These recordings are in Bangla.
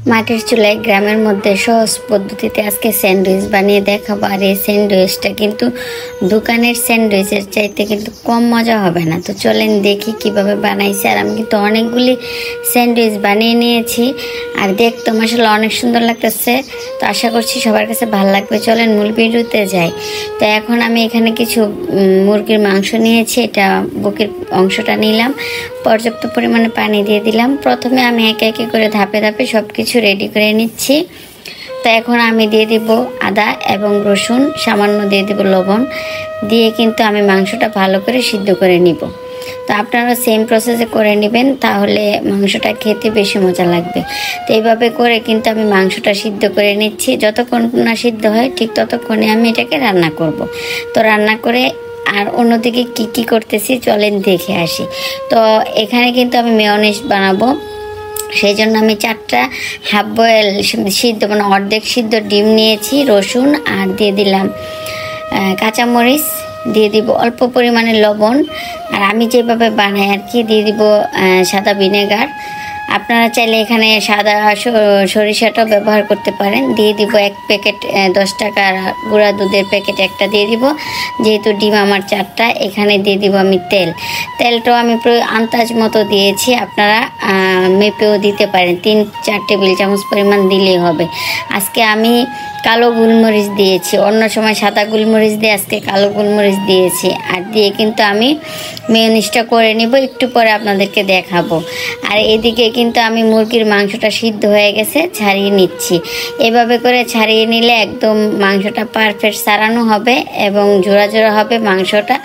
মাটির চুলায় গ্রামের মধ্যে সহজ পদ্ধতিতে আজকে স্যান্ডউইচ বানিয়ে দেখাবো। আর এই স্যান্ডউইচটা কিন্তু দোকানের স্যান্ডউইচের চাইতে কিন্তু কম মজা হবে না। তো চলেন দেখি কিভাবে বানাইছি। আর আমি কিন্তু অনেকগুলি স্যান্ডউইচ বানিয়ে নিয়েছি, আর দেখতে মাশাআল্লাহ অনেক সুন্দর লাগতেছে। তো আশা করছি সবার কাছে ভালো লাগবে। চলেন মূল ভিডিওতে যাই। তো এখন আমি এখানে কিছু মুরগির মাংস নিয়েছি, এটা বুকের অংশটা নিলাম, পর্যাপ্ত পরিমাণে পানি দিয়ে দিলাম। প্রথমে আমি একে একে করে ধাপে ধাপে সব কিছু রেডি করে নিচ্ছি। তো এখন আমি দিয়ে দিব আদা এবং রসুন, সামান্য দিয়ে দিব লবণ, দিয়ে কিন্তু আমি মাংসটা ভালো করে সিদ্ধ করে নিব। তো আপনারা সেম প্রসেসে করে নেবেন, তাহলে মাংসটা খেতে বেশি মজা লাগবে। তো এইভাবে করে কিন্তু আমি মাংসটা সিদ্ধ করে নিচ্ছি। যতক্ষণ না সিদ্ধ হয় ঠিক ততক্ষণে আমি এটাকে রান্না করব। তো রান্না করে আর অন্যদিকে কি কি করতেছি চলেন দেখে আসি। তো এখানে কিন্তু আমি মেয়োনিজ বানাবো, সেই জন্য আমি 4টা হাফ বয়েল সিদ্ধ মানে অর্ধেক সিদ্ধ ডিম নিয়েছি, রসুন আর দিয়ে দিলাম কাঁচামরিচ, দিয়ে দিব অল্প পরিমাণে লবণ, আর আমি যেভাবে বানাই আর কি দিয়ে দিব সাদা ভিনেগার। আপনারা চাইলে এখানে সাদা সরিষাটাও ব্যবহার করতে পারেন। দিয়ে দিব 1 প্যাকেট 10 টাকার গুঁড়া দুধের প্যাকেট একটা দিয়ে দিব, যেহেতু ডিম আমার 4টা। এখানে দিয়ে দিব আমি তেলটাও আমি আন্দাজ মতো দিয়েছি, আপনারা মেপেও দিতে পারেন, 3-4 টেবিল চামচ পরিমাণ দিলেই হবে। আজকে আমি কালো গোলমরিচ দিয়েছি, অন্য সময় সাদা গোলমরিচ দিয়ে আজকে কালো গোলমরিচ দিয়েছি। আর দিয়ে কিন্তু আমি মেয়োনিজটা করে নিব, একটু পরে আপনাদেরকে দেখাবো। আর এদিকে কিন্তু আমি মুরগির মাংসটা সিদ্ধ হয়ে গেছে, ছাড়িয়ে নিচ্ছি। এভাবে করে ছাড়িয়ে নিলে একদম মাংসটা পারফেক্ট ছাড়ানো হবে এবং জোড়া জোড়া হবে মাংসটা,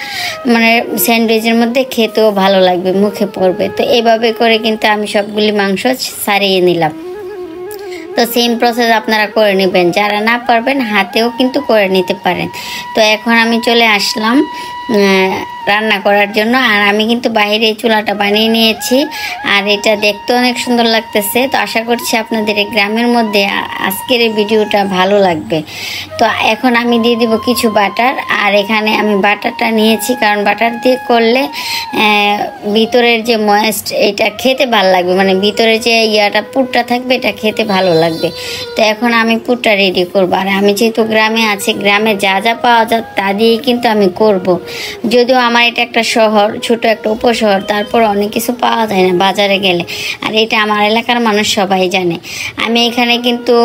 মানে স্যান্ডউইচের মধ্যে খেতেও ভালো লাগবে, মুখে পড়বে। তো এভাবে করে কিন্তু আমি সবগুলি মাংস ছাড়িয়ে নিলাম। তো সেম প্রসেস আপনারা করে নেবেন, যারা না পারবেন হাতেও কিন্তু করে নিতে পারেন। তো এখন আমি চলে আসলাম রান্না করার জন্য। আর আমি কিন্তু বাইরে এই চুলাটা বানিয়ে নিয়েছি, আর এটা দেখতে অনেক সুন্দর লাগতেছে। তো আশা করছি আপনাদের এই গ্রামের মধ্যে আজকের এই ভিডিওটা ভালো লাগবে। তো এখন আমি দিয়ে দিব কিছু বাটার, আর এখানে আমি বাটারটা নিয়েছি কারণ বাটার দিয়ে করলে ভিতরের যে ময়েস্ট এটা খেতে ভালো লাগবে, মানে ভিতরে যে ইয়াটা পুরটা থাকবে এটা খেতে ভালো লাগবে। তো এখন আমি পুরটা রেডি করবো। আর আমি যেহেতু গ্রামে আছি, গ্রামে যা যা পাওয়া যায় তা দিয়েই কিন্তু আমি করব। যদিও আমার এটা একটা শহর, ছোট একটা উপশহর, তারপর অনেক কিছু পাওয়া যায় না বাজারে গেলে, আর এটা আমার এলাকার মানুষ সবাই জানে। আমি এখানে কিন্তু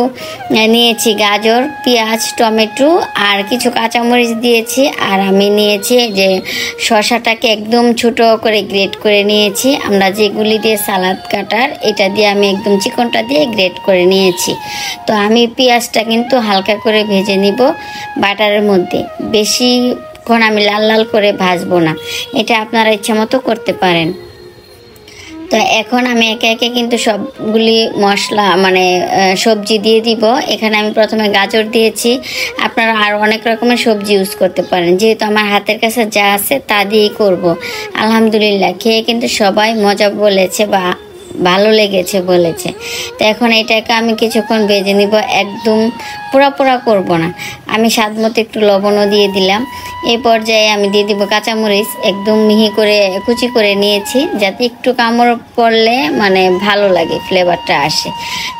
নিয়েছি গাজর, পেঁয়াজ, টমেটো আর কিছু কাঁচামরিচ দিয়েছি। আর আমি নিয়েছি যে শসাটাকে একদম ছোট করে গ্রেট করে নিয়েছি, আমরা যেগুলি দিয়ে সালাদ কাটার, এটা দিয়ে আমি একদম চিকনটা দিয়ে গ্রেট করে নিয়েছি। তো আমি পেঁয়াজটা কিন্তু হালকা করে ভেজে নিব বাটারের মধ্যে, বেশি আমি লাল লাল করে ভাজবো না, এটা আপনারা ইচ্ছা মতো করতে পারেন। তো এখন আমি একে একে কিন্তু সবগুলি মশলা মানে সবজি দিয়ে দিব। এখানে আমি প্রথমে গাজর দিয়েছি, আপনারা আর অনেক রকমের সবজি ইউজ করতে পারেন, যেহেতু আমার হাতের কাছে যা আছে তা দিয়েই করব। আলহামদুলিল্লাহ খেয়ে কিন্তু সবাই মজা বলেছে বা ভালো লেগেছে বলেছে। তো এখন এটাকে আমি কিছুক্ষণ ভেজে নিব, একদম পোড়া পোড়া করবো না। আমি স্বাদ মতো একটু লবণও দিয়ে দিলাম। এই পর্যায়ে আমি দিয়ে দিব কাঁচামরিচ, একদম মিহি করে কুচি করে নিয়েছি, যাতে একটু কামড় পড়লে মানে ভালো লাগে, ফ্লেভারটা আসে।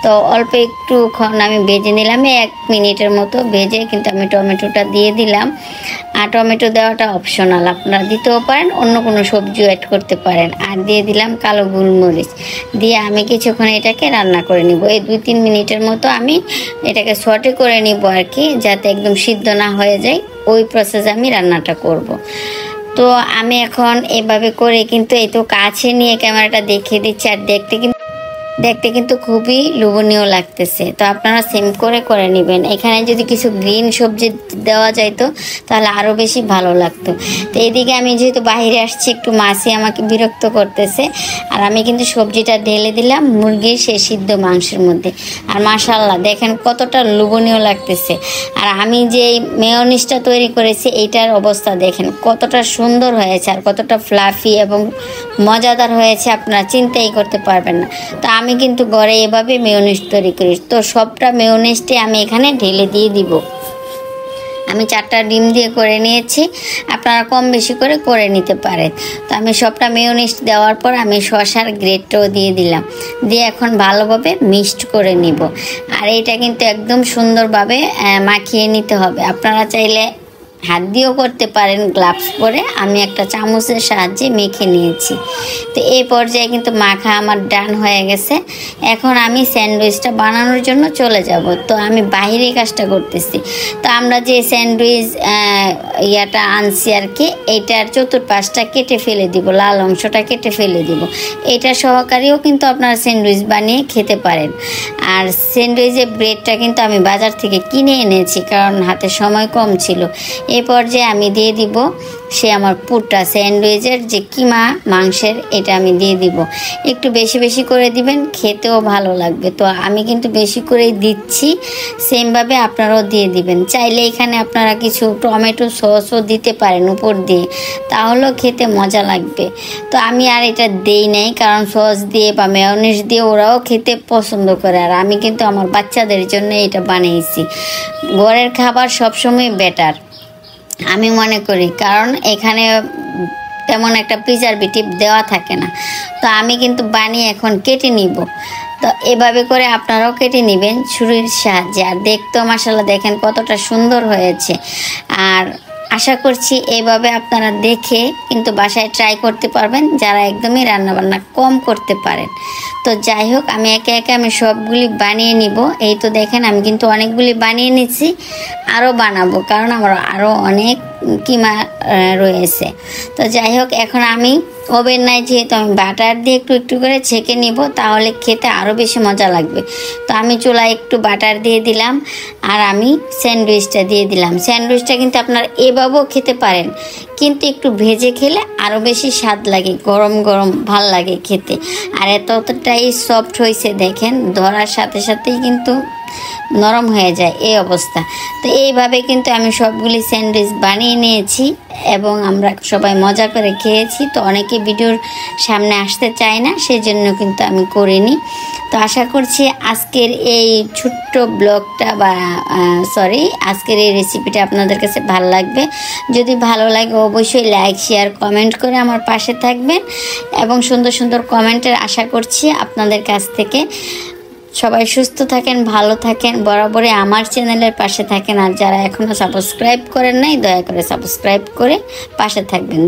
তো অল্প একটুক্ষণ আমি ভেজে নিলাম, 1 মিনিটের মতো ভেজে কিন্তু আমি টমেটোটা দিয়ে দিলাম। আর টমেটো দেওয়াটা অপশনাল, আপনারা দিতেও পারেন, অন্য কোনো সবজিও অ্যাড করতে পারেন। আর দিয়ে দিলাম কালো গোলমরিচ, দিয়ে আমি কিছুক্ষণ এটাকে রান্না করে নিব। এই 2-3 মিনিটের মতো আমি এটাকে সটে করে নিব আর কি, যাতে একদম সিদ্ধ না হয়ে যায়, ওই প্রসেসে আমি রান্নাটা করব। তো আমি এখন এভাবে করে কিন্তু এই তো কাছে নিয়ে ক্যামেরাটা দেখিয়ে দিচ্ছি, আর দেখতে কিন্তু খুবই লোভনীয় লাগতেছে। তো আপনারা সেম করে নেবেন। এখানে যদি কিছু গ্রিন সবজি দেওয়া যাইতো তাহলে আরও বেশি ভালো লাগতো। তো এদিকে আমি যেহেতু বাইরে আসছি, একটু মাছই আমাকে বিরক্ত করতেছে, আর আমি কিন্তু সবজিটা ঢেলে দিলাম মুরগির সেই সিদ্ধ মাংসের মধ্যে। আর মাশাআল্লাহ দেখেন কতটা লোভনীয় লাগতেছে। আর আমি যে মেয়োনিজটা তৈরি করেছি এইটার অবস্থা দেখেন কতটা সুন্দর হয়েছে, আর কতটা ফ্লাফি এবং মজাদার হয়েছে, আপনারা চিন্তাই করতে পারবেন না। তো আমি কিন্তু ঘরে এভাবে মেয়োনিজ তৈরি করি। তো সবটা মেয়োনিজটি আমি এখানে ঢেলে দিয়ে দিব। আমি 4টা ডিম দিয়ে করে নিয়েছি, আপনারা কম বেশি করে নিতে পারেন। তো আমি সবটা মেয়োনিজ দেওয়ার পর আমি শসার গ্রেটটাও দিয়ে দিলাম, দিয়ে এখন ভালোভাবে মিক্সড করে নিব। আর এটা কিন্তু একদম সুন্দরভাবে মাখিয়ে নিতে হবে। আপনারা চাইলে হাত দিয়েও করতে পারেন গ্লাভস পরে, আমি একটা চামচের সাহায্যে মেখে নিয়েছি। তো এই পর্যায়ে কিন্তু মাখা আমার ডান হয়ে গেছে। এখন আমি স্যান্ডউইচটা বানানোর জন্য চলে যাব। তো আমি বাইরে কাজটা করতেছি। তো আমরা যে স্যান্ডউইচ ইয়াটা আনছি আর কি, এইটার চতুর্পাশটা কেটে ফেলে দিব, লাল অংশটা কেটে ফেলে দিব। এটা সহকারেও কিন্তু আপনারা স্যান্ডউইচ বানিয়ে খেতে পারেন। আর স্যান্ডউইচের ব্রেডটা কিন্তু আমি বাজার থেকে কিনে এনেছি, কারণ হাতে সময় কম ছিল। এই পর্যায়ে আমি দিয়ে দিব সে আমার পুরটা, স্যান্ডউইচের যে কিমা মাংসের, এটা আমি দিয়ে দিব। একটু বেশি বেশি করে দিবেন, খেতেও ভালো লাগবে। তো আমি কিন্তু বেশি করেই দিচ্ছি, সেমভাবে আপনারাও দিয়ে দিবেন। চাইলে এখানে আপনারা কিছু টমেটো সসও দিতে পারেন উপর দিয়ে, তাহলেও খেতে মজা লাগবে। তো আমি আর এটা দেই নাই, কারণ সস দিয়ে বা মেয়োনিজ দিয়ে ওরাও খেতে পছন্দ করে। আর আমি কিন্তু আমার বাচ্চাদের জন্য এটা বানিয়েছি। ঘরের খাবার সবসময় বেটার আমি মনে করি, কারণ এখানে তেমন একটা প্রিজারভেটিভ দেওয়া থাকে না। তো আমি কিন্তু বানিয়ে এখন কেটে নিব। তো এভাবে করে আপনারাও কেটে নেবেন ছুরির সাহায্যে। আর দেখতেও মাশাআল্লাহ দেখেন কতটা সুন্দর হয়েছে। আর আশা করছি এইভাবে আপনারা দেখে কিন্তু বাসায় ট্রাই করতে পারবেন, যারা একদমই রান্নাবান্না কম করতে পারেন। তো যাই হোক, আমি একে একে আমি সবগুলি বানিয়ে নিব। এই তো দেখেন আমি কিন্তু অনেকগুলি বানিয়ে নিচ্ছি, আরও বানাবো, কারণ আমার আরও অনেক কিমা রয়েছে। তো যাই হোক, এখন আমি ওভেন নাই যেহেতু, আমি বাটার দিয়ে একটু একটু করে ছেঁকে নিব, তাহলে খেতে আরও বেশি মজা লাগবে। তো আমি চুলায় একটু বাটার দিয়ে দিলাম, আর আমি স্যান্ডউইচটা দিয়ে দিলাম। স্যান্ডউইচটা কিন্তু আপনারা এভাবেও খেতে পারেন, কিন্তু একটু ভেজে খেলে আরও বেশি স্বাদ লাগে, গরম গরম ভাল লাগে খেতে। আর এতটাই সফট হয়েছে দেখেন, ধরার সাথে সাথেই কিন্তু নরম হয়ে যায় এই অবস্থা। তো এইভাবে কিন্তু আমি সবগুলি স্যান্ডউইচ বানিয়ে নিয়েছি এবং আমরা সবাই মজা করে খেয়েছি। তো অনেকে ভিডিওর সামনে আসতে চায় না, সেজন্য কিন্তু আমি করিনি। তো আশা করছি আজকের এই ছোট্ট ব্লগটা বা আজকের এই রেসিপিটা আপনাদের কাছে ভালো লাগবে। যদি ভালো লাগে অবশ্যই লাইক, শেয়ার, কমেন্ট করে আমার পাশে থাকবেন এবং সুন্দর সুন্দর কমেন্টের আশা করছি আপনাদের কাছ থেকে। সবাই সুস্থ থাকেন, ভালো থাকেন, বরাবরই আমার চ্যানেলের পাশে থাকেন। আর যারা এখনও সাবস্ক্রাইব করেন নাই, দয়া করে সাবস্ক্রাইব করে পাশে থাকবেন।